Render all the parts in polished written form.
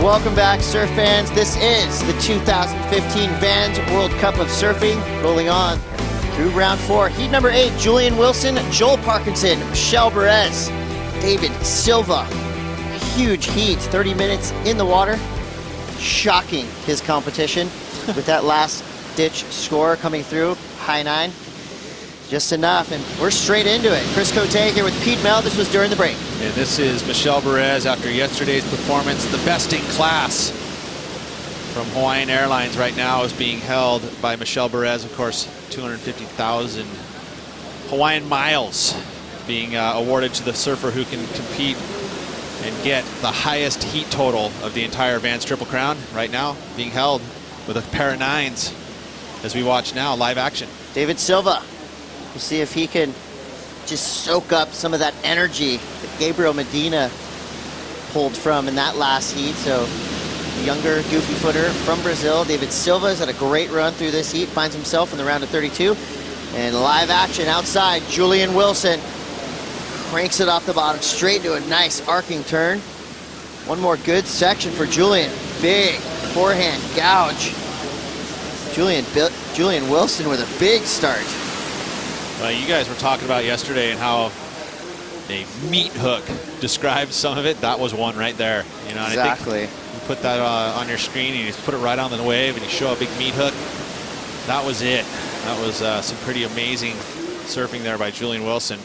Welcome back, surf fans. This is the 2015 Vans World Cup of Surfing, rolling on through round 4. Heat number 8, Julian Wilson, Joel Parkinson, Michel Bourez, David Silva. Huge heat, 30 minutes in the water. Shocking his competition with that last ditch score coming through, high 9. Just enough, and we're straight into it. Chris Cote here with Pete Mel. This was during the break. And this is Michel Bourez after yesterday's performance. The best in class from Hawaiian Airlines right now is being held by Michel Bourez. Of course, 250,000 Hawaiian miles being awarded to the surfer who can compete and get the highest heat total of the entire Vans Triple Crown. Right now being held with a pair of 9s as we watch now live action. David Silva. We'll see if he can just soak up some of that energy that Gabriel Medina pulled from in that last heat. So younger, goofy footer from Brazil. David Silva has had a great run through this heat, finds himself in the round of 32. And live action outside, Julian Wilson cranks it off the bottom straight into a nice arcing turn. One more good section for Julian. Big forehand gouge. Julian Wilson with a big start. Well, you guys were talking about yesterday and how a meat hook describes some of it. That was one right there. You know, and exactly. I think you put that on your screen and you just put it right on the wave and you show a big meat hook. That was it. That was some pretty amazing surfing there by Julian Wilson.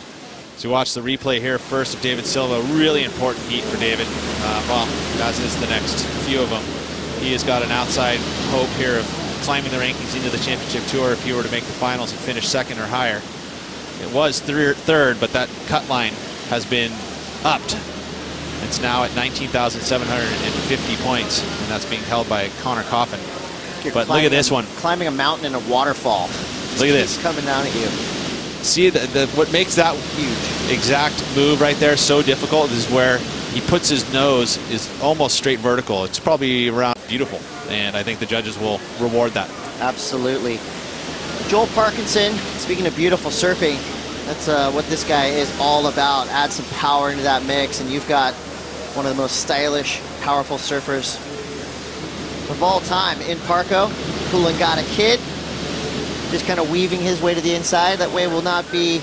So we watch the replay here first of David Silva. Really important heat for David. Well, as is the next few of them. He has got an outside hope here of climbing the rankings into the championship tour if he were to make the finals and finish second or higher. It was third, but that cut line has been upped. It's now at 19,750 points, and that's being held by Connor Coffin. But look at this one. Climbing a mountain in a waterfall. Look at this. It's coming down at you. See, what makes that huge exact move right there so difficult is where he puts his nose is almost straight vertical. It's probably around beautiful, and I think the judges will reward that. Absolutely. Joel Parkinson, speaking of beautiful surfing, that's what this guy is all about. Add some power into that mix, and you've got one of the most stylish, powerful surfers of all time in Parko. Coolangatta Kid, just kind of weaving his way to the inside. That way will not be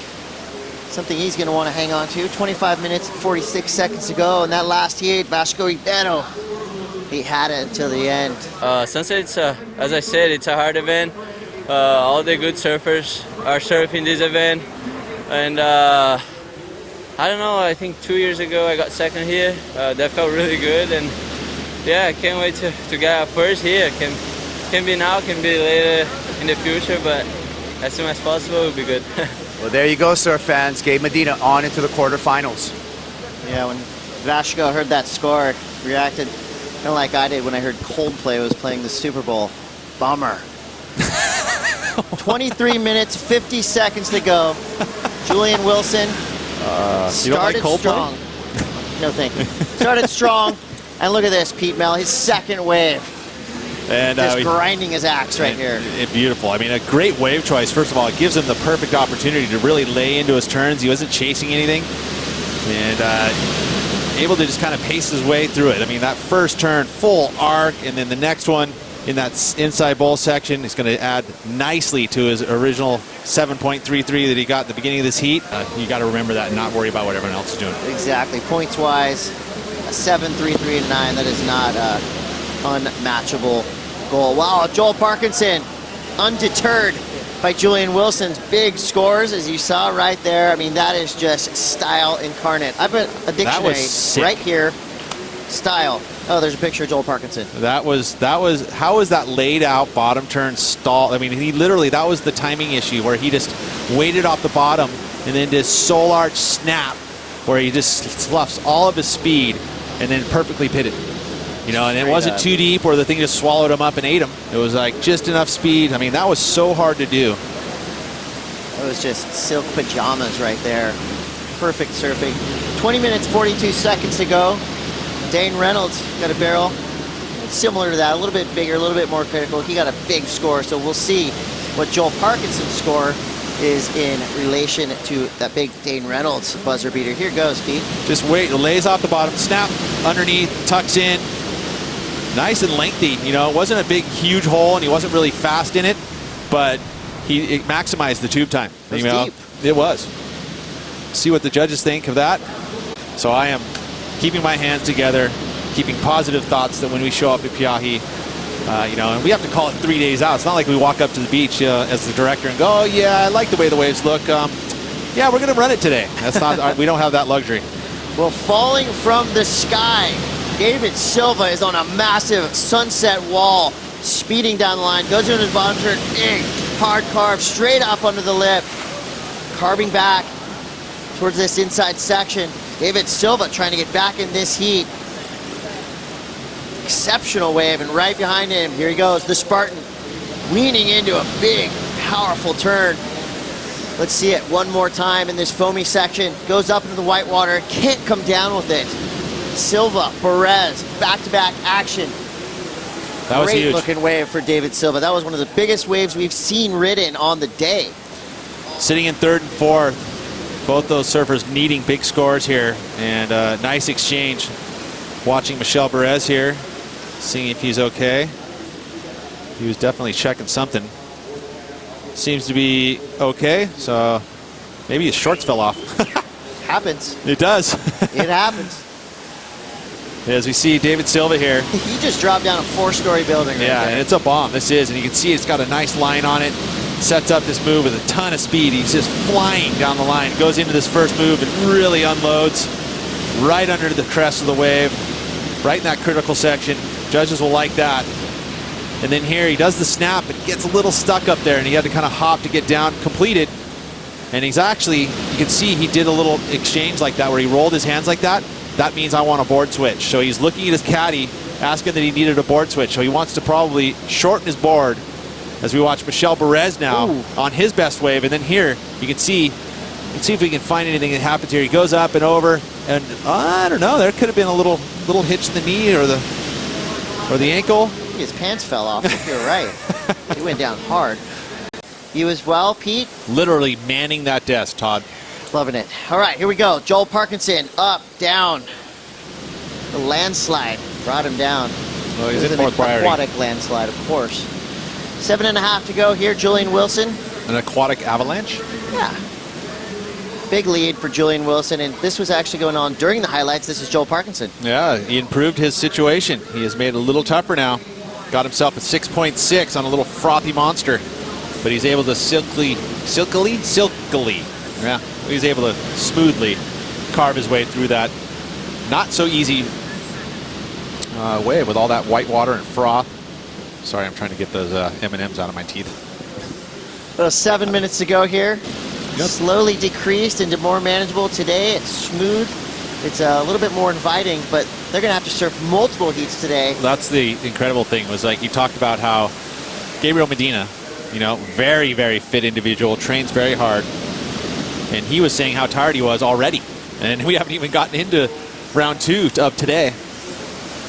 something he's going to want to hang on to. 25 minutes, 46 seconds to go, and that last heat, Vasco Ribeiro, he had it until the end. Sunset, as I said, it's a hard event. All the good surfers are surfing this event, and I don't know, I think 2 years ago I got second here. That felt really good, and yeah, I can't wait to get first here. Can be now, can be later in the future, but as soon as possible it will be good. Well, there you go, surf fans. Gabe Medina on into the quarterfinals. Yeah, when Vasco heard that score, reacted kind of like I did when I heard Coldplay was playing the Super Bowl. Bummer. 23 minutes, 50 seconds to go. Julian Wilson started strong. No, thank you. Started strong, and look at this, Pete Mel, his second wave. And just grinding his axe right here. Beautiful. I mean, a great wave choice. First of all, it gives him the perfect opportunity to really lay into his turns. He wasn't chasing anything, and able to just kind of pace his way through it. I mean, that first turn, full arc, and then the next one in that inside bowl section is going to add nicely to his original 7.33 that he got at the beginning of this heat. You got to remember that and not worry about what everyone else is doing. Exactly. Points-wise, a 7.33 and 9. That is not unmatchable goal. Wow, Joel Parkinson undeterred by Julian Wilson's big scores, as you saw right there. I mean, that is just style incarnate. I put a dictionary right here. Style. Oh, there's a picture of Joel Parkinson. That was how was that laid out bottom turn stall? I mean, he literally, that was the timing issue where he just waited off the bottom and then did soul arch snap where he just sloughs all of his speed and then perfectly pitted. You know, and it wasn't too deep where the thing just swallowed him up and ate him. It was like just enough speed. I mean, that was so hard to do. It was just silk pajamas right there. Perfect surfing. 20 minutes, 42 seconds to go. Dane Reynolds got a barrel similar to that, a little bit bigger, a little bit more critical. He got a big score, so we'll see what Joel Parkinson's score is in relation to that big Dane Reynolds buzzer beater. Here goes, Pete. Just wait, lays off the bottom, snap underneath, tucks in, nice and lengthy. You know, it wasn't a big, huge hole, and he wasn't really fast in it, but it maximized the tube time. It was deep. It was. See what the judges think of that. So I am keeping my hands together, keeping positive thoughts that when we show up at Pe'ahi, you know, and we have to call it 3 days out. It's not like we walk up to the beach as the director and go, oh yeah, I like the way the waves look. Yeah, we're going to run it today. That's not. We don't have that luxury. Well, falling from the sky, David Silva is on a massive sunset wall, speeding down the line, goes into his bottom turn, big, hard carve, straight up under the lip, carving back towards this inside section. David Silva trying to get back in this heat. Exceptional wave, and right behind him, here he goes, the Spartan, leaning into a big, powerful turn. Let's see it one more time in this foamy section. Goes up into the white water, can't come down with it. Silva, Perez, back-to-back action. That was huge. Great looking wave for David Silva. That was one of the biggest waves we've seen ridden on the day. Sitting in third and fourth, both those surfers needing big scores here, and nice exchange. Watching Michel Perez here, seeing if he's okay. He was definitely checking something. Seems to be okay, so maybe his shorts fell off. Happens. It does. It happens. As we see David Silva here. He just dropped down a 4-story building right Yeah, there. and it's a bomb. This is, and you can see it's got a nice line on it. Sets up this move with a ton of speed. He's just flying down the line. Goes into this first move and really unloads right under the crest of the wave, right in that critical section. Judges will like that. And then here he does the snap and gets a little stuck up there, and he had to kind of hop to get down, complete it. And he's actually, you can see he did a little exchange like that where he rolled his hands like that. That means I want a board switch. So he's looking at his caddy, asking that he needed a board switch. So he wants to probably shorten his board as we watch Michel Perez now on his best wave. And then here you can see if we can find anything that happens here. He goes up and over, and I don't know, there could have been a little hitch in the knee or the ankle. His pants fell off, if you're right. He went down hard. You as well, Pete? Literally manning that desk, Todd. Loving it. All right, here we go. Joel Parkinson, up, down. The landslide brought him down. Well, he's It was in fourth an priority. aquatic landslide, of course. 7.5 to go here. Julian Wilson. An aquatic avalanche? Yeah. Big lead for Julian Wilson, and this was actually going on during the highlights. This is Joel Parkinson. Yeah, he improved his situation. He has made it a little tougher now. Got himself a 6.6 on a little frothy monster, but he's able to silkily, yeah, he's able to smoothly carve his way through that not so easy wave with all that white water and froth. Sorry, I'm trying to get those M&Ms out of my teeth. 7 minutes to go here. Yep. Slowly decreased into more manageable today. It's smooth. It's a little bit more inviting, but they're going to have to surf multiple heats today. That's the incredible thing, was like you talked about how Gabriel Medina, you know, very, very fit individual, trains very hard. And he was saying how tired he was already. And we haven't even gotten into round 2 of today.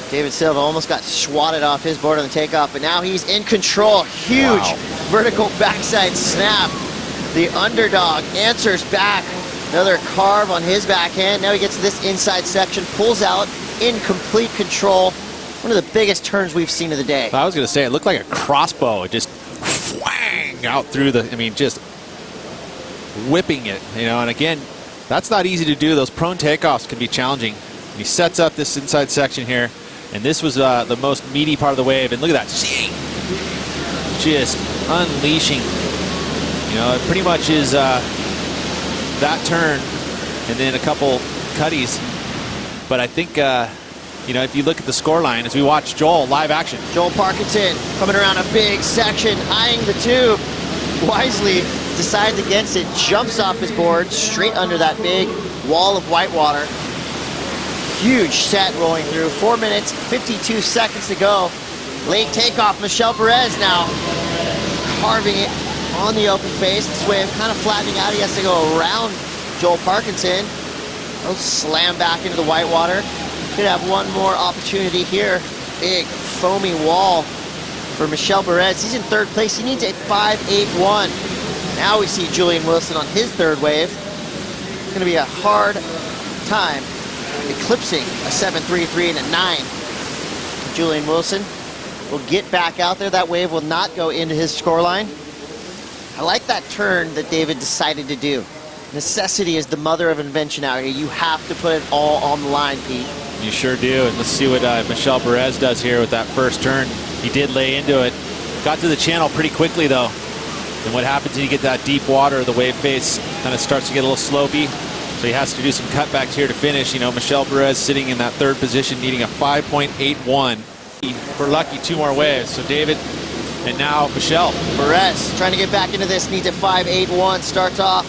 David Silva almost got swatted off his board on the takeoff, but now he's in control. Huge vertical backside snap. The underdog answers back. Another carve on his backhand. Now he gets to this inside section, pulls out in complete control. One of the biggest turns we've seen of the day. I was going to say, it looked like a crossbow. It just whang out through the, I mean, just whipping it, you know. And again, that's not easy to do. Those prone takeoffs can be challenging. He sets up this inside section here, and this was the most meaty part of the wave. And look at that, just unleashing. You know, it pretty much is that turn and then a couple cutties. But I think, you know, if you look at the score line as we watch Joel live action. Joel Parkinson coming around a big section, eyeing the tube. Wisely decides against it, jumps off his board, straight under that big wall of white water. Huge set rolling through. 4 minutes, 52 seconds to go. Late takeoff, Michel Perez now carving it on the open face. This wave kind of flattening out. He has to go around Joel Parkinson. He'll slam back into the white water. Could have one more opportunity here. Big foamy wall for Michel Perez. He's in third place. He needs a 5.81. Now we see Julian Wilson on his third wave. It's going to be a hard time eclipsing a 7.33 and a 9. Julian Wilson will get back out there. That wave will not go into his scoreline. I like that turn that David decided to do. Necessity is the mother of invention out here. You have to put it all on the line, Pete. You sure do. And let's see what Michel Perez does here with that first turn. He did lay into it. Got to the channel pretty quickly, though. And what happens when you get that deep water, the wave face kind of starts to get a little slopey. So he has to do some cutbacks here to finish. You know, Michel Perez sitting in that third position, needing a 5.81 for lucky 2 more waves. So David and now Michel. Perez trying to get back into this, needs a 5.81. Starts off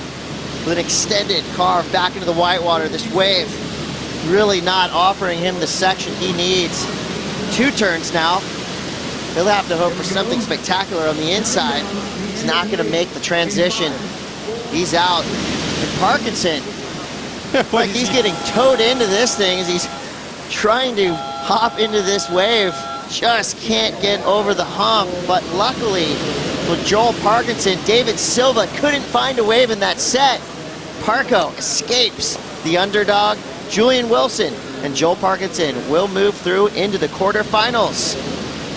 with an extended carve back into the whitewater. This wave really not offering him the section he needs. 2 turns now. He'll have to hope for something spectacular on the inside. He's not going to make the transition. He's out. And Parkinson, like he's getting towed into this thing as he's trying to hop into this wave. Just can't get over the hump. But luckily for Joel Parkinson, David Silva couldn't find a wave in that set. Parko escapes the underdog. Julian Wilson and Joel Parkinson will move through into the quarterfinals.